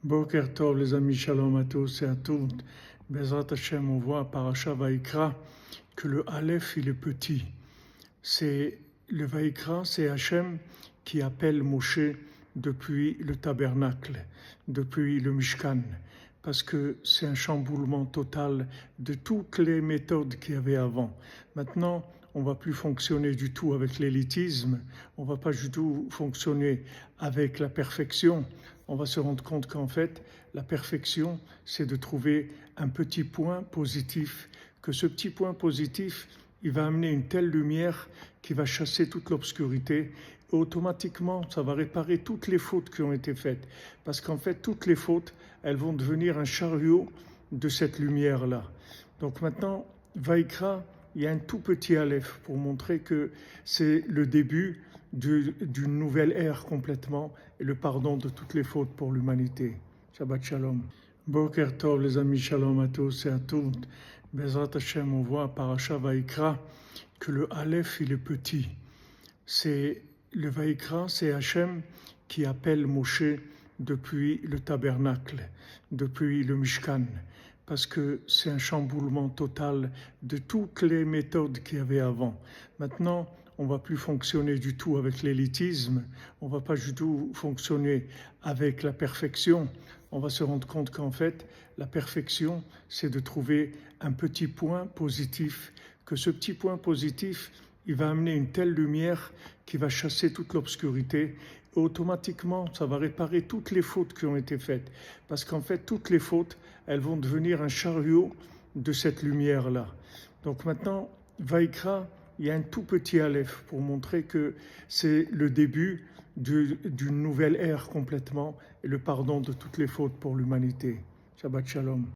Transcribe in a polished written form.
Boker Tov les amis, shalom à tous et à toutes. Bezrat Hashem, on voit à Parashat Vaïkra que le Aleph il est petit. C'est le Vaïkra, c'est Hashem qui appelle Moshe depuis le tabernacle, depuis le Mishkan, parce que c'est un chamboulement total de toutes les méthodes qu'il y avait avant. Maintenant, on ne va plus fonctionner du tout avec l'élitisme, on ne va pas du tout fonctionner avec la perfection. On va se rendre compte qu'en fait, la perfection, c'est de trouver un petit point positif, que ce petit point positif, il va amener une telle lumière qui va chasser toute l'obscurité et automatiquement, ça va réparer toutes les fautes qui ont été faites. Parce qu'en fait, toutes les fautes, elles vont devenir un chariot de cette lumière-là. Donc maintenant, Vaïkra, il y a un tout petit Aleph pour montrer que c'est le début d'une nouvelle ère complètement et le pardon de toutes les fautes pour l'humanité. Shabbat Shalom. Boker Tov les amis, shalom à tous et à toutes. Bezrat Hashem, on voit à Parashat Vaïkra que le Aleph il est petit. C'est le Vaïkra, c'est Hashem qui appelle Moshe depuis le tabernacle, depuis le Mishkan, parce que c'est un chamboulement total de toutes les méthodes qu'il y avait avant. Maintenant, on ne va plus fonctionner du tout avec l'élitisme, on ne va pas du tout fonctionner avec la perfection. On va se rendre compte qu'en fait, la perfection, c'est de trouver un petit point positif, que ce petit point positif, il va amener une telle lumière qui va chasser toute l'obscurité et automatiquement, ça va réparer toutes les fautes qui ont été faites. Parce qu'en fait, toutes les fautes, elles vont devenir un chariot de cette lumière-là. Donc maintenant, Vaïkra, il y a un tout petit Aleph pour montrer que c'est le début d'une nouvelle ère complètement et le pardon de toutes les fautes pour l'humanité. Shabbat Shalom.